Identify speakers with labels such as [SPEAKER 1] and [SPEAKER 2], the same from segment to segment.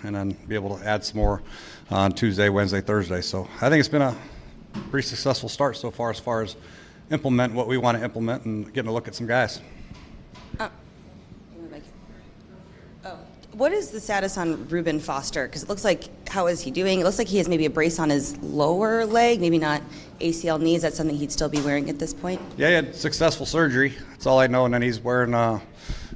[SPEAKER 1] and then be able to add some more on Tuesday, Wednesday, Thursday. So I think it's been a pretty successful start so far as implement what we want to implement and getting to look at some guys.
[SPEAKER 2] What is the status on Rueben Foster? Because it looks like, how is he doing? It looks like he has maybe a brace on his lower leg, maybe not ACL knee. Is that something he'd still be wearing at this point?
[SPEAKER 1] Yeah, he had successful surgery. That's all I know. And then he's wearing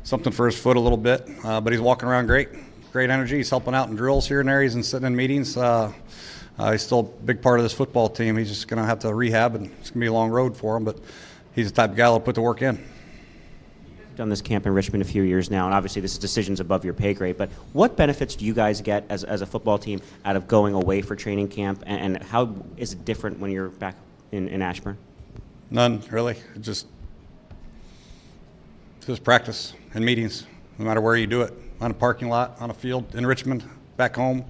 [SPEAKER 1] something for his foot a little bit. But he's walking around great energy. He's helping out in drills here and there. He's sitting in meetings. He's still a big part of this football team. He's just going to have to rehab, and it's going to be a long road for him. But he's the type of guy that'll put the work in.
[SPEAKER 3] Done this camp in Richmond a few years now, and obviously this decision's above your pay grade, but what benefits do you guys get as a football team out of going away for training camp, and how is it different when you're back in Ashburn?
[SPEAKER 1] None, really. Just practice and meetings, no matter where you do it, on a parking lot, on a field, in Richmond, back home,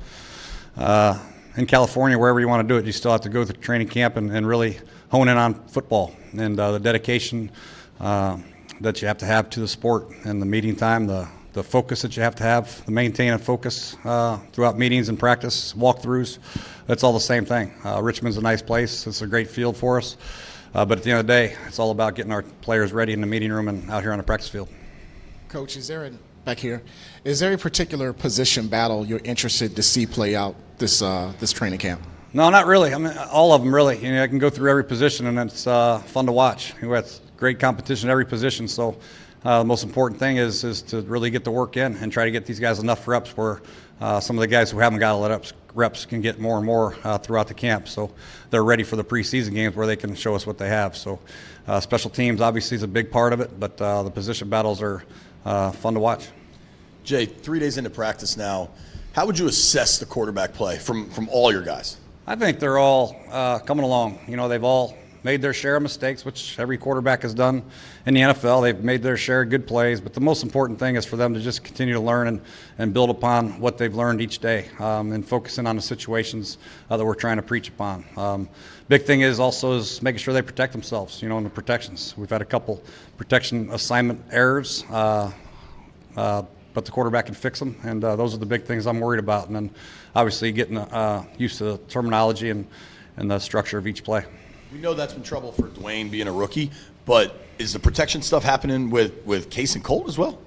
[SPEAKER 1] in California, wherever you want to do it, you still have to go through training camp and really hone in on football and the dedication that you have to have to the sport, and the meeting time, the focus that you have to maintain a focus throughout meetings and practice, walkthroughs. It's all the same thing. Richmond's a nice place. It's a great field for us. But at the end of the day, it's all about getting our players ready in the meeting room and out here on the practice field.
[SPEAKER 4] Coach, is there a particular position battle you're interested to see play out this training camp?
[SPEAKER 1] No, not really. I mean, all of them really. You know, I can go through every position, and it's fun to watch. We have great competition at every position. So the most important thing is to really get the work in and try to get these guys enough reps where some of the guys who haven't got a lot of reps can get more and more throughout the camp. So they're ready for the preseason games where they can show us what they have. So special teams obviously is a big part of it, but the position battles are fun to watch.
[SPEAKER 5] Jay, 3 days into practice now, how would you assess the quarterback play from all your guys?
[SPEAKER 1] I think they're all coming along. You know, they've all made their share of mistakes, which every quarterback has done in the NFL. They've made their share of good plays, but the most important thing is for them to just continue to learn and build upon what they've learned each day, and focusing on the situations that we're trying to preach upon. Big thing is making sure they protect themselves, you know, in the protections. We've had a couple protection assignment errors, but the quarterback can fix them, and those are the big things I'm worried about. And then obviously getting used to the terminology and the structure of each play.
[SPEAKER 5] We know that's been trouble for Dwayne being a rookie, but is the protection stuff happening with Case and Colt as well?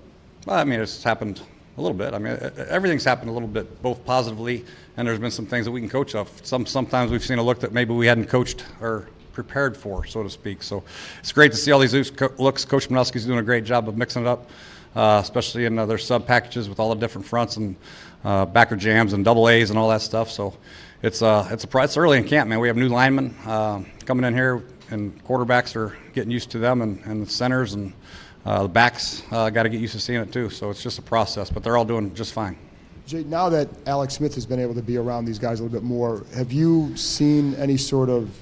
[SPEAKER 1] Well, I mean, it's happened a little bit. I mean, everything's happened a little bit, both positively, and there's been some things that we can coach off. Sometimes we've seen a look that maybe we hadn't coached or prepared for, so to speak. So it's great to see all these looks. Coach Manowski's doing a great job of mixing it up, especially in their sub packages with all the different fronts and backer jams and double A's and all that stuff. So it's early in camp, man. We have new linemen coming in here, and quarterbacks are getting used to them, and the centers and the backs got to get used to seeing it too. So it's just a process, but they're all doing just fine.
[SPEAKER 6] Jay, now that Alex Smith has been able to be around these guys a little bit more, have you seen any sort of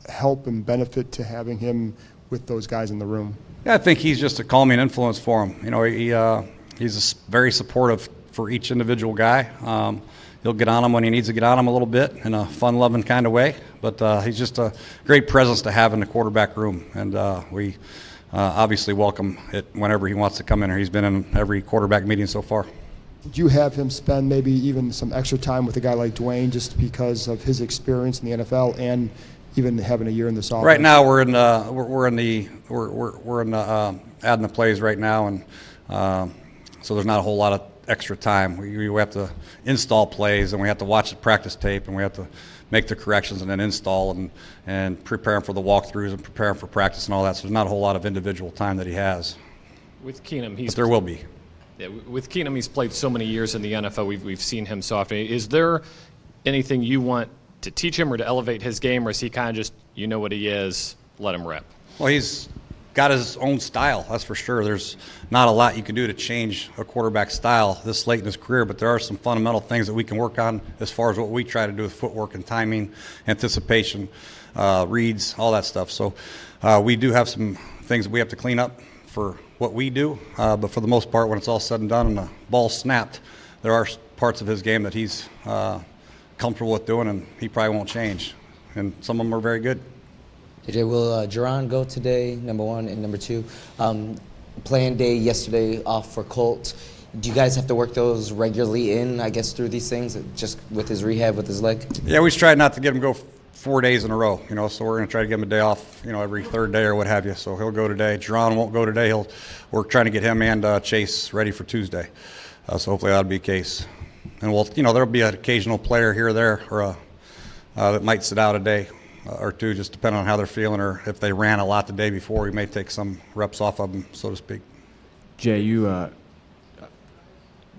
[SPEAKER 6] help and benefit to having him with those guys in the room?
[SPEAKER 1] Yeah, I think he's just a calming influence for him. You know, he's very supportive for each individual guy. He'll get on him when he needs to get on him a little bit in a fun-loving kind of way. But he's just a great presence to have in the quarterback room. And we obviously welcome it whenever he wants to come in here. He's been in every quarterback meeting so far.
[SPEAKER 6] Did you have him spend maybe even some extra time with a guy like Dwayne just because of his experience in the NFL and even having a year in this offense?
[SPEAKER 1] Right now we're in adding the plays right now, and so there's not a whole lot of extra time. We have to install plays, and we have to watch the practice tape, and we have to make the corrections and then install and prepare him for the walkthroughs and prepare him for practice and all that. So there's not a whole lot of individual time that he has.
[SPEAKER 7] With Keenum,
[SPEAKER 1] but there will be.
[SPEAKER 7] Yeah, with Keenum, he's played so many years in the NFL. We've seen him so often. Is there anything you want to teach him or to elevate his game, or is he kind of just, you know what he is, let him rip?
[SPEAKER 1] Well, he's got his own style, that's for sure. There's not a lot you can do to change a quarterback's style this late in his career, but there are some fundamental things that we can work on as far as what we try to do with footwork and timing, anticipation, reads, all that stuff. So we do have some things that we have to clean up for what we do, but for the most part, when it's all said and done and the ball's snapped, there are parts of his game that he's comfortable with doing, and he probably won't change. And some of them are very good.
[SPEAKER 8] AJ, will Jerron go today, number one, and number two? Playing day yesterday off for Colt. Do you guys have to work those regularly in, I guess, through these things, just with his rehab with his leg?
[SPEAKER 1] Yeah, we tried not to get him go 4 days in a row, so we're going to try to give him a day off, every third day or what have you. So he'll go today. Jerron won't go today. We're trying to get him and Chase ready for Tuesday. So hopefully that'll be the case. And there'll be an occasional player here or there or that might sit out a day or two, just depending on how they're feeling, or if they ran a lot the day before, we may take some reps off of them, so to speak.
[SPEAKER 9] Jay, you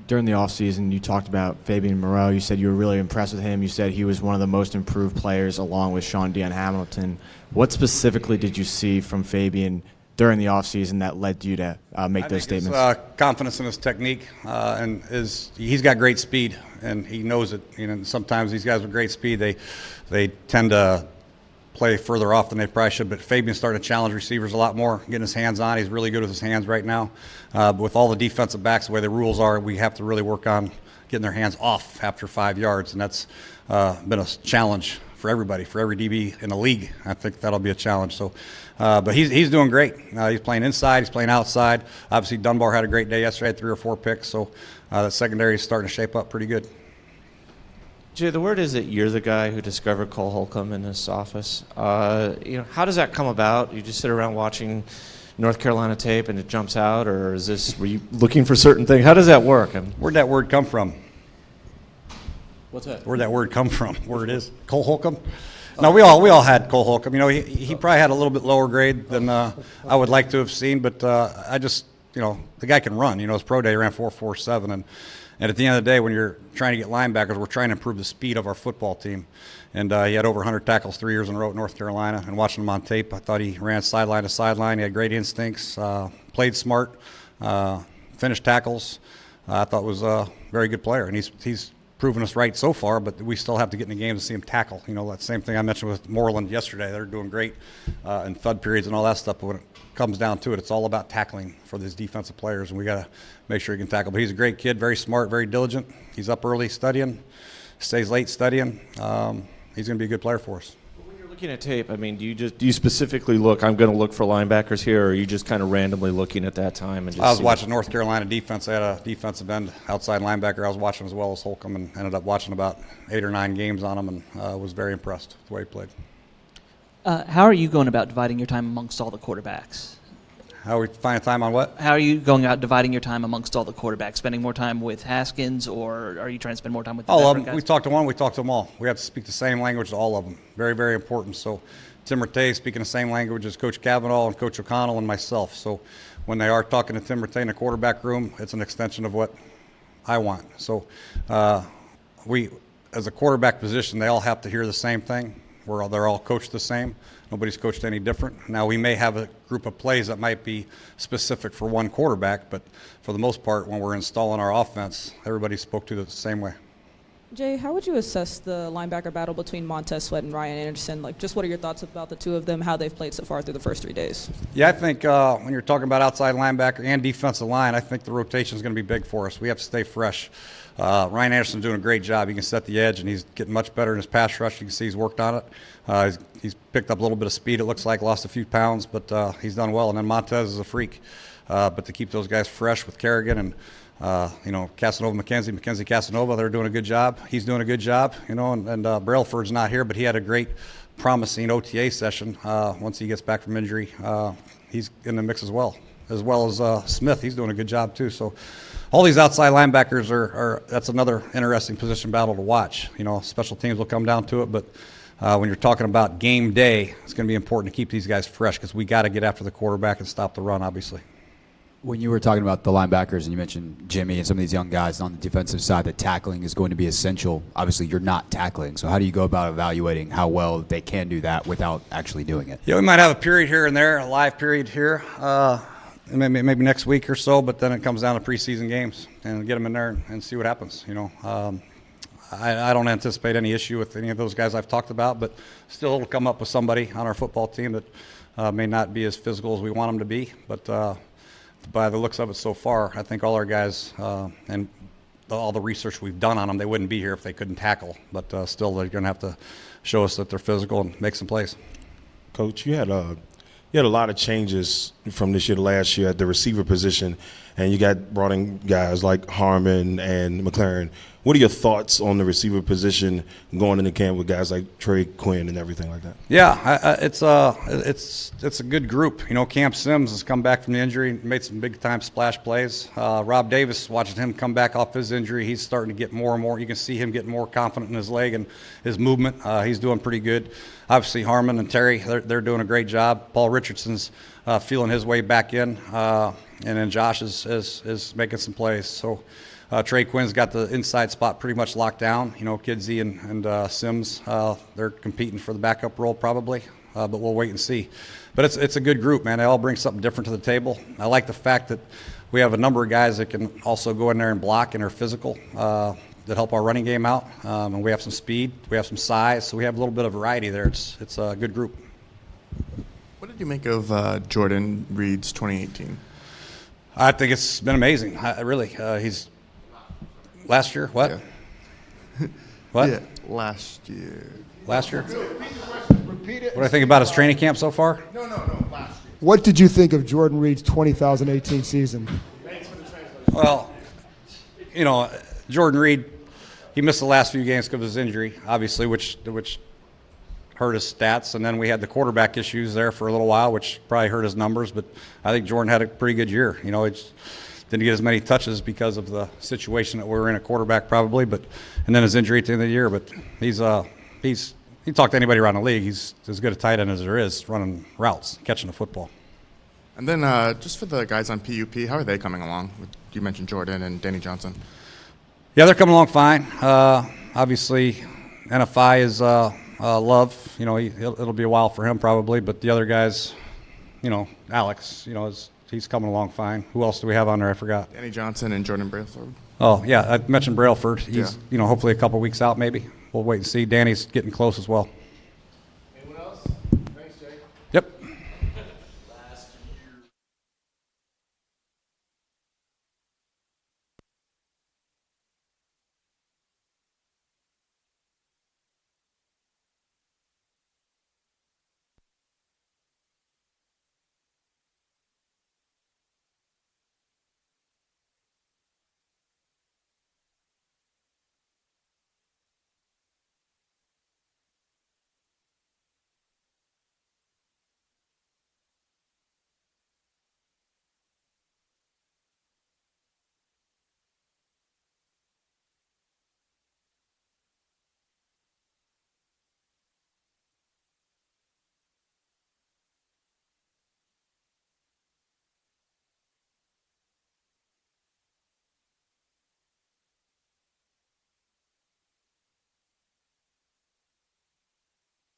[SPEAKER 9] during the offseason, you talked about Fabian Moreau. You said you were really impressed with him. You said he was one of the most improved players along with Sean Dean Hamilton. What specifically did you see from Fabian during the offseason that led you to make those statements?
[SPEAKER 1] His confidence in his technique, and he's got great speed, and he knows it. Sometimes these guys with great speed, they tend to play further off than they probably should, but Fabian's starting to challenge receivers a lot more, getting his hands on. He's really good with his hands right now. But with all the defensive backs, the way the rules are, we have to really work on getting their hands off after 5 yards, and that's been a challenge for everybody, for every DB in the league. I think that'll be a challenge. So, but he's doing great. He's playing inside, he's playing outside. Obviously, Dunbar had a great day yesterday, had 3 or 4 picks, so that secondary is starting to shape up pretty good.
[SPEAKER 10] Jay, the word is that you're the guy who discovered Cole Holcomb in this office. How does that come about? You just sit around watching North Carolina tape and it jumps out, or were you looking for certain things? How does that work?
[SPEAKER 1] Where'd that word come from?
[SPEAKER 10] What's that?
[SPEAKER 1] Where'd that word come from? Where it is? Cole Holcomb? No, we all had Cole Holcomb. He probably had a little bit lower grade than I would like to have seen, but I just, the guy can run. His pro day he ran 4.47, and at the end of the day, when you're trying to get linebackers, we're trying to improve the speed of our football team. And he had over 100 tackles 3 years in a row at North Carolina. And watching him on tape, I thought he ran sideline to sideline. He had great instincts, played smart, finished tackles. I thought was a very good player. And he's proven us right so far, but we still have to get in the game to see him tackle. That same thing I mentioned with Moreland yesterday. They're doing great in thud periods and all that stuff. But when it comes down to it, it's all about tackling for these defensive players, and we got to make sure he can tackle. But he's a great kid, very smart, very diligent. He's up early studying, stays late studying. He's going to be a good player for us.
[SPEAKER 10] When you're looking at tape, do you specifically look, I'm going to look for linebackers here, or are you just kind of randomly looking at that time? And just
[SPEAKER 1] I was watching North Carolina defense. They had a defensive end, outside linebacker I was watching as well as Holcomb, and ended up watching about 8 or 9 games on him, and was very impressed with the way he played.
[SPEAKER 11] How are you going about dividing your time amongst all the quarterbacks?
[SPEAKER 1] How are we finding time on what?
[SPEAKER 11] How are you going out dividing your time amongst all the quarterbacks? Spending more time with Haskins, or are you trying to spend more time with the
[SPEAKER 1] all of
[SPEAKER 11] veteran
[SPEAKER 1] them?
[SPEAKER 11] guys?
[SPEAKER 1] We talk to one, we talk to them all. We have to speak the same language to all of them. Very, very important. So Tim Rattay speaking the same language as Coach Cavanaugh and Coach O'Connell and myself. So when they are talking to Tim Rattay in the quarterback room, it's an extension of what I want. So we, as a quarterback position, they all have to hear the same thing. They're all coached the same. Nobody's coached any different. Now, we may have a group of plays that might be specific for one quarterback, but for the most part, when we're installing our offense, everybody spoke to it the same way.
[SPEAKER 12] Jay, how would you assess the linebacker battle between Montez Sweat and Ryan Anderson? Just what are your thoughts about the two of them, how they've played so far through the first 3 days?
[SPEAKER 1] Yeah, I think when you're talking about outside linebacker and defensive line, I think the rotation is going to be big for us. We have to stay fresh. Ryan Anderson's doing a great job. He can set the edge, and he's getting much better in his pass rush. You can see he's worked on it. He's picked up a little bit of speed, it looks like, lost a few pounds, but he's done well. And then Montez is a freak. But to keep those guys fresh with Kerrigan and Casanova, McKenzie Casanova, they're doing a good job. He's doing a good job, and Brailford's not here, but he had a great, promising OTA session. Once he gets back from injury, he's in the mix as well as Smith. He's doing a good job too. So all these outside linebackers are that's another interesting position battle to watch. Special teams will come down to it, but when you're talking about game day, it's going to be important to keep these guys fresh because we got to get after the quarterback and stop the run, obviously.
[SPEAKER 13] When you were talking about the linebackers and you mentioned Jimmy and some of these young guys on the defensive side, that tackling is going to be essential. Obviously, you're not tackling. So how do you go about evaluating how well they can do that without actually doing it?
[SPEAKER 1] Yeah, we might have a period here and there, a live period here, maybe next week or so, but then it comes down to preseason games and get them in there and see what happens. I don't anticipate any issue with any of those guys I've talked about, but still it'll come up with somebody on our football team that may not be as physical as we want them to be, but by the looks of it so far, I think all our guys and all the research we've done on them, they wouldn't be here if they couldn't tackle. But still, they're going to have to show us that they're physical and make some plays.
[SPEAKER 14] Coach, you had a lot of changes from this year to last year at the receiver position. and you brought in guys like Harmon and McLaren. What are your thoughts on the receiver position going into camp with guys like Trey Quinn and everything like that?
[SPEAKER 1] Yeah, it's a good group. You know, Cam Sims has come back from the injury, made some big time splash plays. Rob Davis, watching him come back off his injury, he's starting to get more and more. You can see him getting more confident in his leg and his movement. He's doing pretty good. Obviously, Harmon and Terry, they're doing a great job. Paul Richardson's feeling his way back in, and then Josh is making some plays. So. Trey Quinn's got the inside spot pretty much locked down. You know, Kidsey and Sims, they're competing for the backup role probably, but we'll wait and see. But it's a good group, man. They all bring something different to the table. I like the fact that we have a number of guys that can also go in there and block and are physical that help our running game out. And we have some speed, we have some size, so we have a little bit of variety there. It's a good group.
[SPEAKER 15] What did you make of Jordan Reed's 2018?
[SPEAKER 1] I think it's been amazing. Really, he's. Last year? What?
[SPEAKER 15] Yeah.
[SPEAKER 1] What?
[SPEAKER 15] Yeah, last year.
[SPEAKER 1] Last year?
[SPEAKER 6] Repeat it.
[SPEAKER 1] What do I think about his training camp so far?
[SPEAKER 15] No, last year.
[SPEAKER 6] What did you think of Jordan Reed's 2018 season?
[SPEAKER 1] Well, you know, Jordan Reed, he missed the last few games because of his injury, obviously, which hurt his stats. And then we had the quarterback issues there for a little while, which probably hurt his numbers. But I think Jordan had a pretty good year. You know, it's didn't get as many touches because of the situation that we were in at quarterback probably, and then his injury at the end of the year. But he talked to anybody around the league. He's as good a tight end as there is running routes, catching the football.
[SPEAKER 15] And then just for the guys on PUP, how are they coming along? You mentioned Jordan and Danny Johnson.
[SPEAKER 1] Yeah, they're coming along fine. Obviously, NFI is Love. You know, it'll be a while for him probably, but the other guys, you know, Alex, you know, he's coming along fine. Who else do we have on there? I forgot.
[SPEAKER 15] Danny Johnson and Jordan Brailford.
[SPEAKER 1] Oh, yeah, I mentioned Brailford. He's, you know, hopefully a couple weeks out maybe. We'll wait and see. Danny's getting close as well.